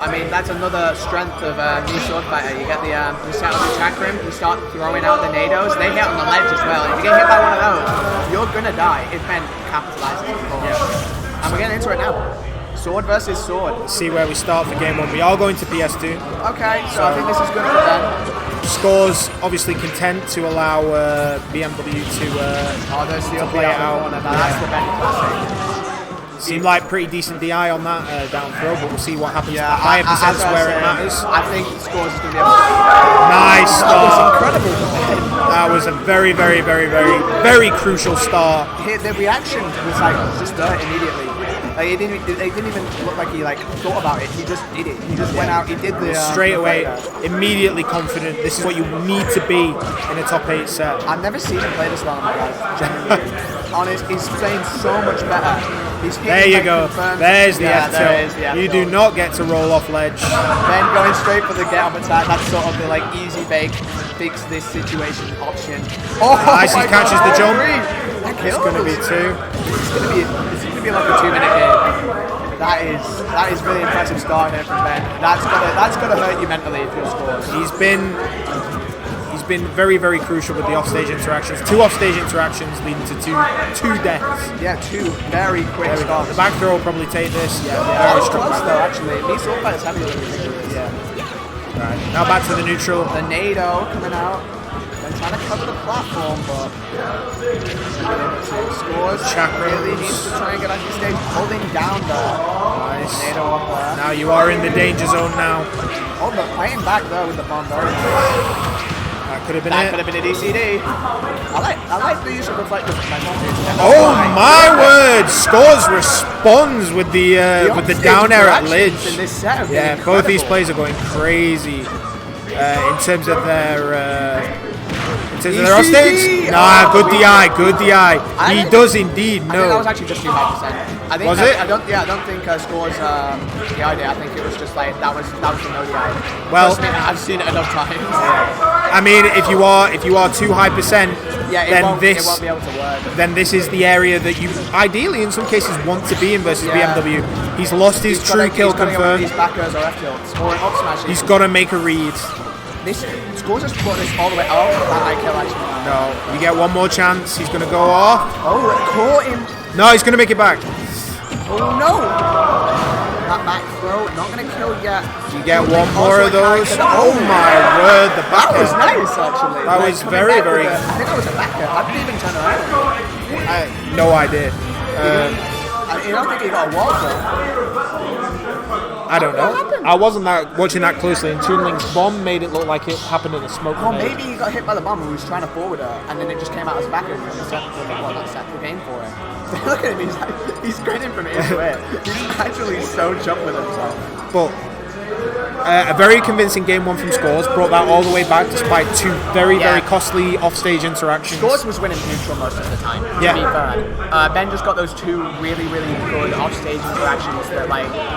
I mean, that's another strength of new Swordfighter. You get the, you set up the chakram, you start throwing out the nados, they hit on the ledge as well. If you get hit by one of those, you're gonna die if Ben capitalizes on it. Yeah. And we're getting into it now. Sword versus sword. Let's see where we start for game 1. We are going to PS2. Okay, so I think this is good for Ben. Skaws obviously content to allow BmW to play it out. That's the Ben classic. Seemed like pretty decent DI on that down throw, but we'll see what happens. Yeah, higher percents where it matters. I think Skaws is going to be able to. Nice start. That was incredible. That was a very, very, very, very, very crucial start. The reaction was like just there immediately. Like, it didn't even look like he thought about it. He just did it. He just went out. He did the straight away, immediately confident. This is what you need to be in a top 8 set. I've never seen him play this well, my guys. Genuinely, honest, he's playing so much better. There you go. There's the F-tilt. You do not get to roll off ledge. Ben going straight for the get up attack. That's sort of the easy bake, fix this situation option. Oh, nice, he catches the jump. It's going to be 2. It's going to be like a 2-minute game. That is really impressive start here from Ben. That's gonna hurt you mentally if you're Skaws. He's been very, very crucial with the offstage interactions. 2 offstage interactions leading to two deaths. Yeah, 2 very quick starts. The back throw will probably take this. Yeah. Very close though, actually. Me Swordfighter's having a little bit. Yeah. Right. Now back to the neutral. The nado coming out. They're trying to cover the platform, but Skaws really needs to try and get off the stage, holding down there. Nice. Nado up there. Now you are in the danger zone now. Oh, but playing back though with the bomb very nice. That could have been That could have been a DCD. I like the use of reflective momentum. Oh my word! Skaws responds with the down air at ledge. Yeah, both these players are going crazy in terms of their offstage. Nah, good DI, good DI. He does indeed know. I think that was actually just 200%. Was it? I don't think Skaws DI'd it. I think it was just like that was the no DI. Well, I've seen it enough times. I mean, if you are too high percent, then it won't be able to work. Then this is the area that you ideally, in some cases, want to be in versus BmW. He's lost his true kill confirmed. He's got to make a read. This Skaws has put this all the way off. That kill actually. No, you get one more chance. He's going to go off. Oh, caught him. No, he's going to make it back. Oh no! That back throw, not going to kill yet. You get one more of those. Oh my word, the back. That was nice actually. That was very, very. I think that was a backer. I didn't even turn around. No idea. You don't think he got a wall though? I don't know. I wasn't watching that closely, and Toonling's bomb made it look like it happened in a smoke grenade. Maybe he got hit by the bomb and he was trying to forward her, and then it just came out as a backer and set the game for him. Look at him, he's grinning from ear to ear. He's actually so chuffed with himself. But a very convincing game 1 from Skaws, brought that all the way back despite 2 very, very costly offstage interactions. Skaws was winning neutral most of the time, to be fair. Ben just got those 2 really, really good offstage interactions that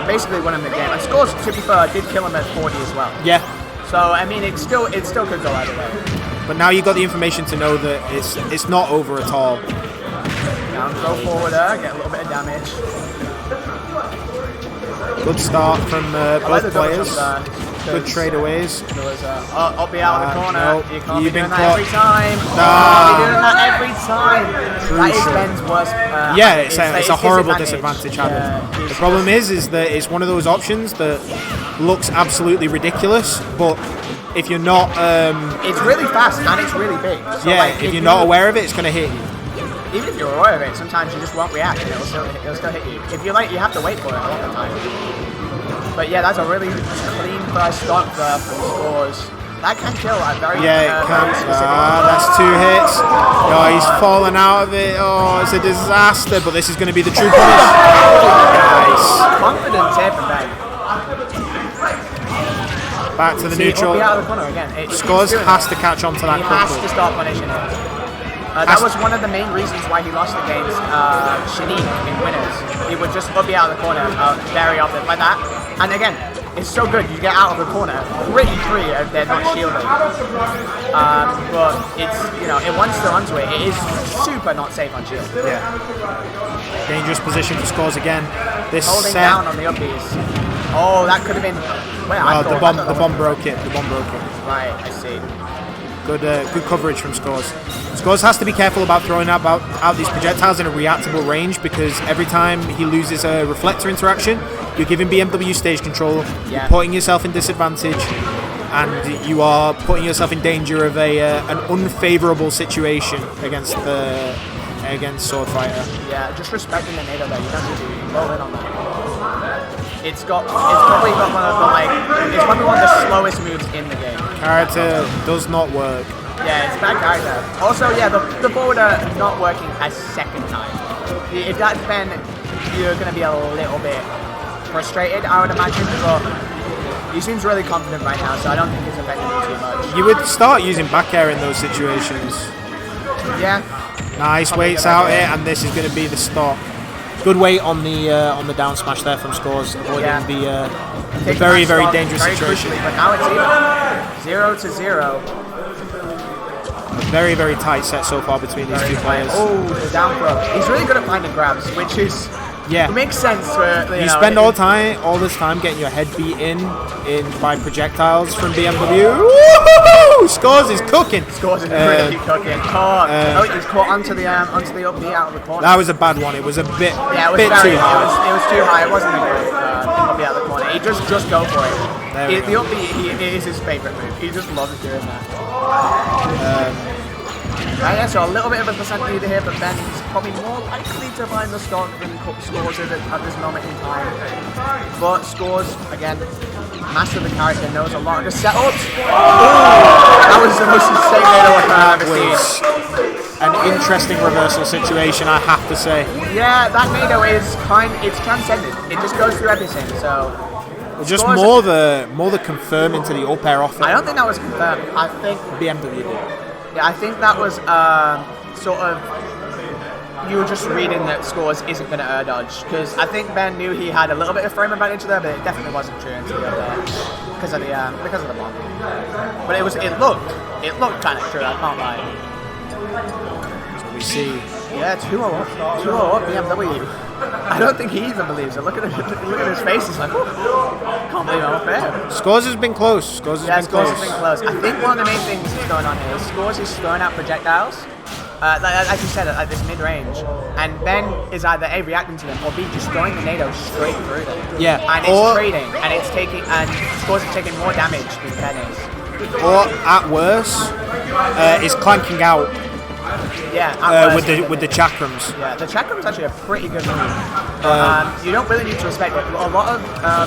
basically won him the game. And Skaws, to be fair, did kill him at 40 as well. Yeah. So I mean, it still could go either way. But now you got the information to know that it's not over at all. Now go forward there, get a little bit of damage. Good start from both players. Good tradeaways. I'll be out of the corner. No, you can't be doing that every time. You're doing that every time. That is Ben's worst. It's a horrible disadvantage. The problem is that it's one of those options that looks absolutely ridiculous, but if you're not, it's really fast and it's really big. So if you're not aware of it, it's going to hit you. Even if you're aware of it, sometimes you just won't react and it'll still hit you. If you're you have to wait for it a lot of the time. But yeah, that's a really clean first start there from Skaws. That can kill at very it can. That's 2 hits. Oh, he's fallen out of it. Oh, it's a disaster. But this is going to be the true punish. Nice. Confidence here from Ben. Back to the neutral. Out of the corner again. Skaws has to catch on to that quickly. He has to start punishing it. That was one of the main reasons why he lost the games Shanique in winners. He would just be out of the corner very often like that. And again, it's so good. You get out of the corner pretty free if they're not shielding. But it's, once they're onto it, it is super not safe on shield. Yeah. Dangerous position for Skaws again. This holding set, down on the upbeats. Oh, that could have been. Wait, the bomb broke it. The bomb broke it. Right, I see. Good coverage from Skaws. Skaws has to be careful about throwing out these projectiles in a reactable range, because every time he loses a reflector interaction, you're giving BmW stage control, you're putting yourself in disadvantage, and you are putting yourself in danger of an unfavourable situation against Swordfighter. Yeah, just respecting the NATO there. You don't need to roll in on that. It's probably got it's probably one of the slowest moves in the game. Character does not work. Yeah, it's bad character. Also, yeah, the forwarder not working a second time. If that's Ben, you're going to be a little bit frustrated, I would imagine, but he seems really confident right now, so I don't think it's affecting him too much. You would start using back air in those situations. Yeah. Nice weights out here, and this is going to be the stop. Good weight on the down smash there from Skaws, avoiding the very dangerous situation. Crucially, but now it's even 0-0. A very tight set so far between these two players. Oh, the down throw. He's really good at finding grabs, which is it makes sense for you spend all this time getting your head beat in by projectiles from BmW. Woo! Skaws is cooking. Skaws is really cooking. He's caught onto the up B out of the corner. That was a bad one. It was a bit too high. It was too high. It wasn't a great up B out of the corner. He just go for it. The up B is his favourite move. He just loves doing that. Yeah, so a little bit of a percent leader here, but Ben is probably more likely to find the stock than Skaws at this moment in time. But Skaws, again, master of the character, knows a lot of the setups. That was the most insane NATO I've ever seen. An interesting reversal situation, I have to say. Yeah, that NATO is it's transcended. It just goes through everything, so... Just more the confirm into the up air offer. I don't think that was confirmed. I think BmW did. Yeah, I think that was sort of, you were just reading that Skaws isn't going to air dodge, because I think Ben knew he had a little bit of frame advantage there, but it definitely wasn't true until the other because of the bomb. But it looked kind of true. I can't lie. So we see. Yeah, 2-0 up BmW. I don't think he even believes it. Look at his face. He's like, oh, can't believe I'm up there. Skaws has been close. Skaws has been close. I think one of the main things that's going on here is Skaws is throwing out projectiles, like you said, at this mid-range, and Ben is either A, reacting to them, or B, just throwing the NATO straight through them. Yeah. And it's trading, and Skaws is taking more damage than Ben is. Or, at worst, is clanking out. Yeah, with the chakrams. Yeah, the chakram's actually a pretty good move. You don't really need to respect it. A lot of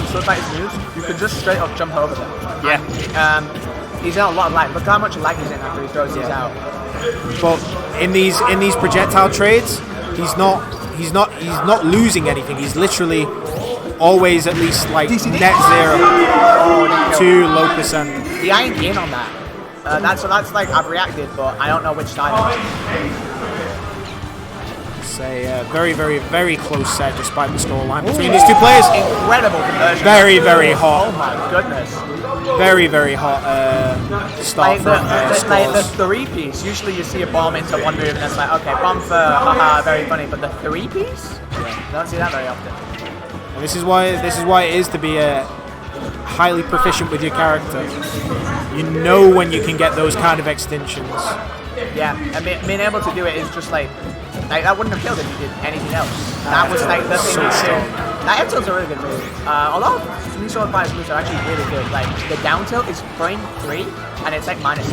Swordfighter's moves, you could just straight up jump over them. Yeah. He's in a lot of lag. Look how much lag he's in after he throws these out. But in these projectile trades, he's not losing anything. He's literally always at least like DCD? net 0 to low percent. The I ain't in on that. That's like I've reacted, but I don't know which side. It's a very close set despite the scoreline between these two players. Incredible conversion. Very hot. Oh my goodness. Very hot start from Skaws. Like the three-piece, usually you see a bomb into one move and it's like, okay, bomb for haha, very funny, but the three-piece? Yeah, don't see that very often. And this is why it is to be highly proficient with your character. You know when you can get those kind of extensions. Yeah, and being able to do it is just like that wouldn't have killed if you did anything else. That was like the thing you did. That F tilt's a really good move. A lot of new Swordfighter's moves are actually really good. Like the down tilt is frame 3 and it's like -7. It's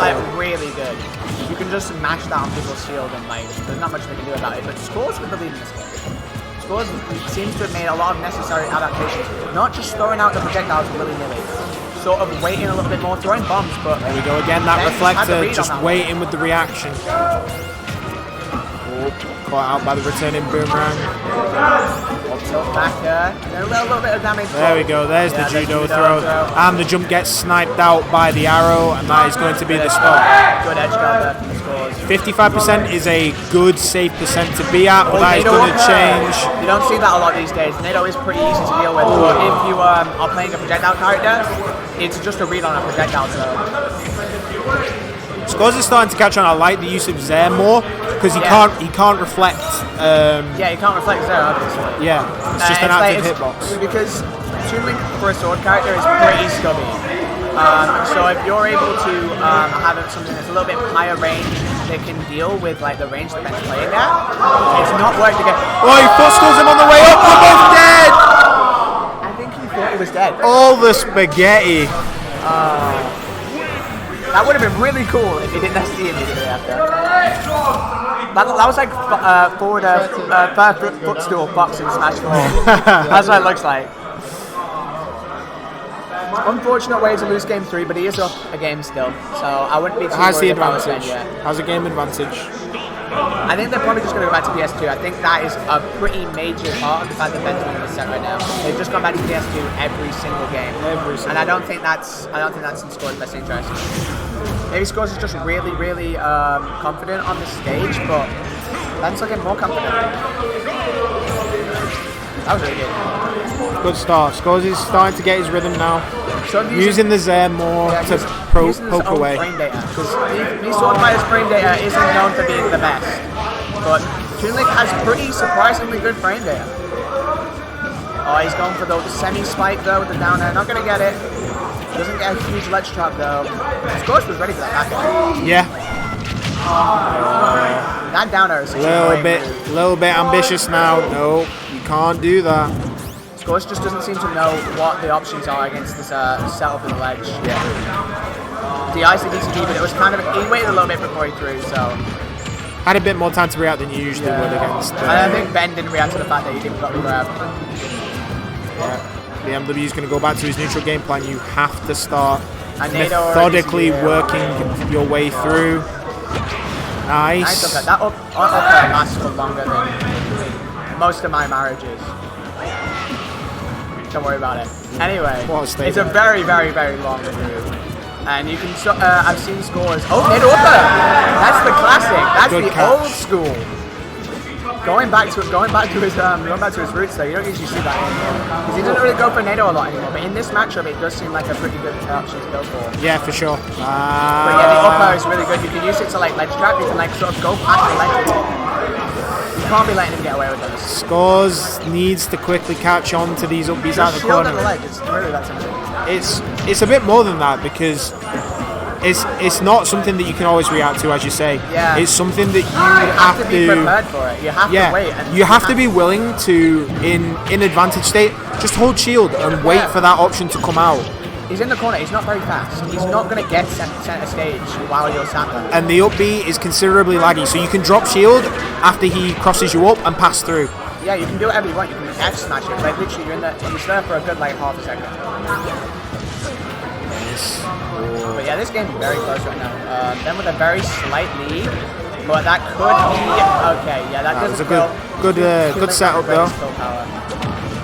like really good. You can just mash that on people's shield and like there's not much they can do about it. But Skaws with the lead in this game. Skaws seems to have made a lot of necessary adaptations. Not just throwing out the projectiles willy-nilly. Sort of waiting a little bit more, throwing bombs, but... There we go again, that reflector, just waiting with the reaction. Caught out by the returning boomerang. Back here, a little bit of damage. There we go, there's the judo throw. And the jump gets sniped out by the arrow, and that is going to be the spot. Good edge guard there from the Skaws. 55% is a good, safe percent to be at, but that is going to change. You don't see that a lot these days. NATO is pretty easy to deal with, but if you are playing a projectile character, it's just a read on a projectile, so... Skaws is starting to catch on. I like the use of Zare more because he can't reflect. Yeah, he can't reflect Zare, obviously. Yeah, it's just an active hitbox. Because Toon Link for a sword character is pretty stubby. So if you're able to have something that's a little bit higher range that can deal with like the range that Ben's playing at, it's not worked again. Oh, he footstools him on the way up. We're both dead. I think he thought he was dead. All the spaghetti. That would have been really cool if he didn't SD immediately after. That was like forward footstool box in Smash 4. That's what it looks like. Unfortunate way to lose game 3, but he is up a game still, so I wouldn't be too worried about it yet. Has a game advantage. I think they're probably just going to go back to PS2. I think that is a pretty major part of the fact that Ben's winning the set right now. They've just gone back to PS2 every single game, and I don't think that's in Skaws' best interest. Maybe Skaws is just really, really confident on the stage, but Ben's looking more confident. That was really good. Good start. Skaws is starting to get his rhythm now. So using the Zare more to poke away. Because these Swordfighter's frame data isn't known for being the best, but Toon Link has pretty surprisingly good frame data. Oh, he's going for the semi-spike though with the down air. Not going to get it. Doesn't get a huge ledge trap though. Skaws was ready for that back air. Yeah. That down air is a little bit ambitious now. No, you can't do that. Skaws just doesn't seem to know what the options are against this setup in the ledge. Yeah. The ICDCD, but it was kind of, he waited a little bit before he threw, so. Had a bit more time to react than you usually would against. I think Ben didn't react to the fact that he didn't got the grab. Yeah. BmW is going to go back to his neutral game plan. You have to start methodically working your way through. Nice. That up lasts for longer than most of my marriages. Don't worry about it. Anyway, it's a very, very, very long move. And you can, I've seen Skaws. Oh, mid upper! That's the classic. That's good the catch. Old school. Going back to his roots though, you don't usually see that anymore. Because he doesn't really go for NATO a lot anymore. But in this matchup, it does seem like a pretty good option to go for. Yeah, for sure. But yeah, the upper is really good. You can use it to like ledge trap. You can like sort of go past the ledge. You can't be letting him get away with this. Skaws needs to quickly catch on to these upbeats out of the corner. Shield at the ledge. It's really that simple. It's a bit more than that because it's not something that you can always react to, as you say. Yeah. It's something that you have to be prepared for it. You have to wait. And you have to be willing to, in advantage state, just hold shield and wait for that option to come out. He's in the corner. He's not very fast. He's not going to get center stage while you're sat there. And the up B is considerably laggy, so you can drop shield after he crosses you up and pass through. Yeah, you can do whatever you want. You can F smash it. Like literally, you're there for a good like half a second. But yeah, this game is very close right now. Then with a very slight lead, but that could be okay. Yeah, that was a good setup though.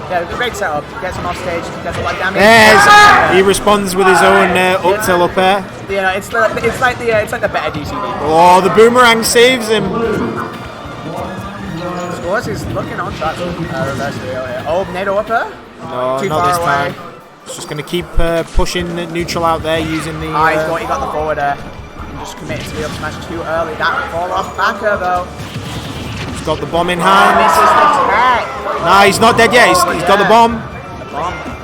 Yeah, great setup. Gets him off stage, gets a lot of damage. Yes, he responds with his own up tilt up air. You know, it's like the better DCD. Oh, the boomerang saves him. Skaws is looking on track. Reverse wheel here. Oh, NATO upper. No, too not far this away. time. He's just going to keep pushing neutral out there using the. I thought he got the forward air. And just committed to the up smash too early. That fall off backer though. He's got the bomb in hand. Misses the tech. Nah, he's not dead yet. He's got the bomb.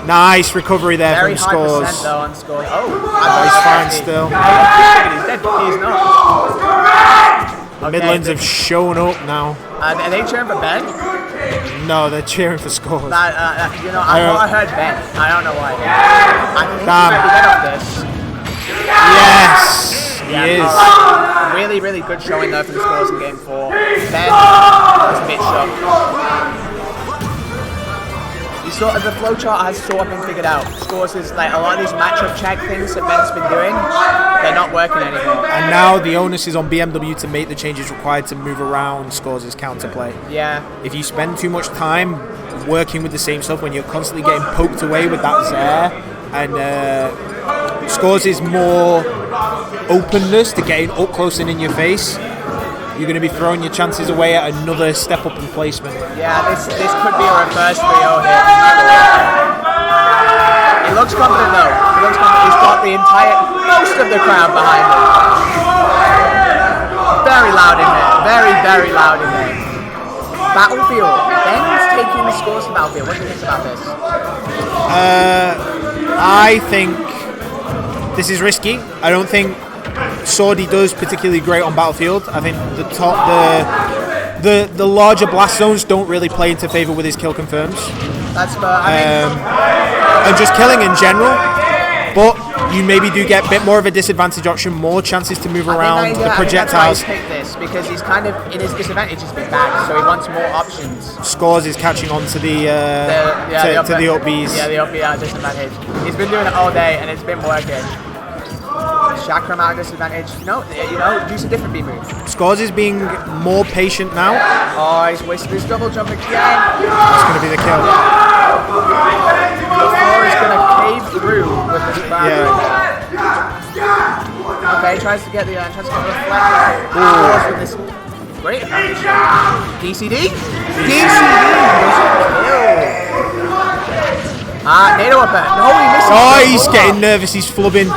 Nice recovery there very from Skaws. Very high percent though on Skaws. He's fine still. He's dead, but he's not. The Midlands have shown up now. Are they cheering for Ben? No, they're cheering for Skaws. You know, I thought I heard Ben. I don't know why. I think he's ready to get off this. Yes, he is. Really, really good showing though from Skaws in game 4. Ben was a bit shocked. The flowchart has sort of been figured out. Skaws is like a lot of these matchup check things that Ben's been doing, they're not working anymore. And now the onus is on BmW to make the changes required to move around Skaws' counterplay. Yeah. If you spend too much time working with the same stuff when you're constantly getting poked away with that Zare, and Skaws is more openness to getting up close and in your face, you're going to be throwing your chances away at another step up in placement. Yeah, this could be a reverse 3-0 here. He looks confident though. He's got most of the crowd behind him. Very loud in there. Very, very loud in there. Battlefield. Ben's taking the Skaws to Battlefield. What do you think about this? I think this is risky. I don't think Swordy does particularly great on Battlefield. I think the larger blast zones don't really play into favour with his kill confirms. That's and just killing in general. But you maybe do get a bit more of a disadvantage option, more chances to move around the projectiles. I think that's why he's picked this, because he's kind of in his disadvantage has been bad, so he wants more options. Skaws is catching on to the up Bs. Yeah, the up B disadvantage. He's been doing it all day, and it's been working. Chakram out of disadvantage. Use a different B move. Skaws is being more patient now. Oh, he's wasted his double jump again. That's going to be the kill. The floor is going to cave through with this crowd right now. Okay, tries to get the reflector. With this great advantage. DCD? NATO up there. No, he misses. Oh, he's getting nervous. He's flubbing.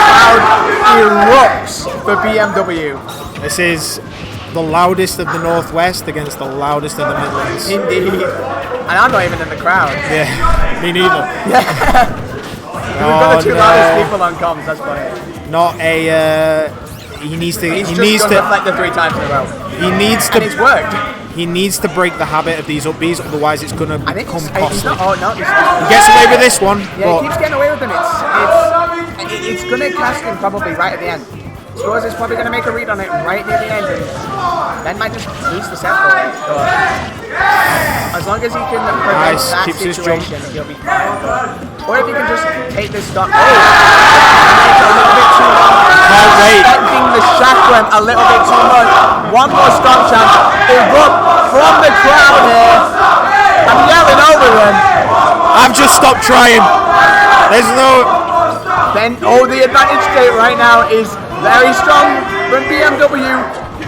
Crowd erupts for BmW. This is the loudest of the Northwest against the loudest of the Midlands. Indeed. And I'm not even in the crowd. Yeah, me neither. Yeah. We've got the two loudest people on comms, that's funny. Not a... he needs to... He's just gone reflector 3 times in a row. He needs to... And it's worked. He needs to break the habit of these up Bs, otherwise it's going to become costly. He gets away with this one. Yeah, he keeps getting away with them. It's going to cast him probably right at the end. Skaws is probably going to make a read on it right near the end. And Ben might just lose the set for it. But as long as he can prevent that situation, he'll be fine. Or if he can just take this stock. Oh! It's a little bit too long. Expecting the chakram a little bit too much. One more stock chance. Erupt from the crowd here. I'm yelling over him. I've just stopped trying. There's no... Ben, the advantage state right now is very strong from BmW.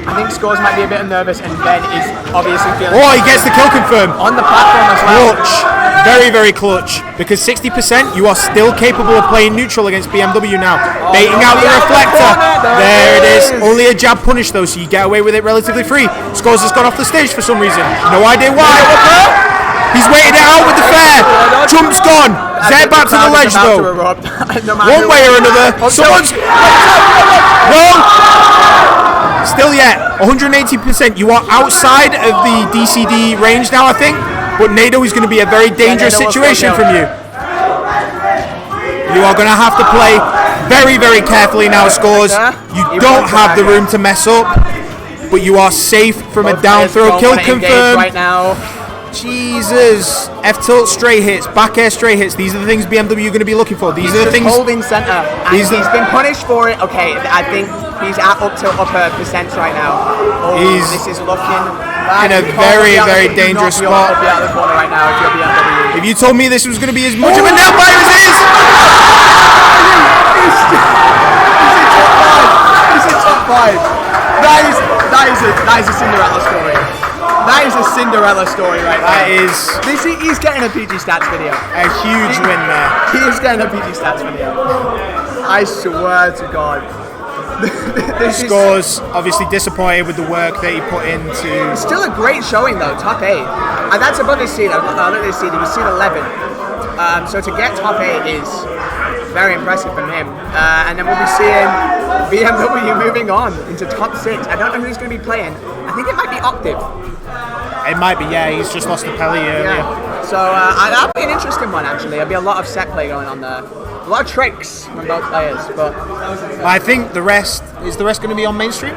I think Skaws might be a bit nervous, and Ben is obviously feeling... Oh, he gets the kill confirm. On the platform as well. Clutch. Very, very clutch. Because 60%, you are still capable of playing neutral against BmW now. Baiting out the reflector. There it is. Only a jab punish, though, so you get away with it relatively free. Skaws has gone off the stage for some reason. No idea why. He's waiting it out with the fair. Jump's gone. Zed back to the ledge, though. One way or another. Someone's... No! Still yet. 180%. You are outside of the DCD range now, I think. But NATO is going to be a very dangerous situation from you. You are going to have to play very, very carefully now, Skaws. You don't have the room to mess up. But you are safe from a down throw. Kill confirmed. Right now. Jesus. F-tilt straight hits, back air straight hits. These are the things BmW are going to be looking for. These are the things... holding center. And he's been punished for it. Okay, I think he's at up to upper percents right now. This is looking... in a very, very dangerous spot. Be out of the corner right now if you're BmW. If you told me this was going to be as much of a nail biter as it is... He's in top 5. That is a Cinderella story. That is a Cinderella story right now. He's getting a PG Stats video. A huge win there. He is getting a PG Stats video. I swear to God. Skaws obviously disappointed with the work that he put into... Still a great showing though, top 8. And that's above his seed. Look at his seed, he was seed 11. So to get top 8 is very impressive from him. And then we'll be seeing BmW moving on into top 6. I don't know who he's going to be playing. I think it might be Octave. It might be, yeah. He's just lost to Pelly earlier. Yeah. So that'll be an interesting one, actually. There'll be a lot of set play going on there. A lot of tricks from both players. But I think the rest... Is the rest going to be on mainstream?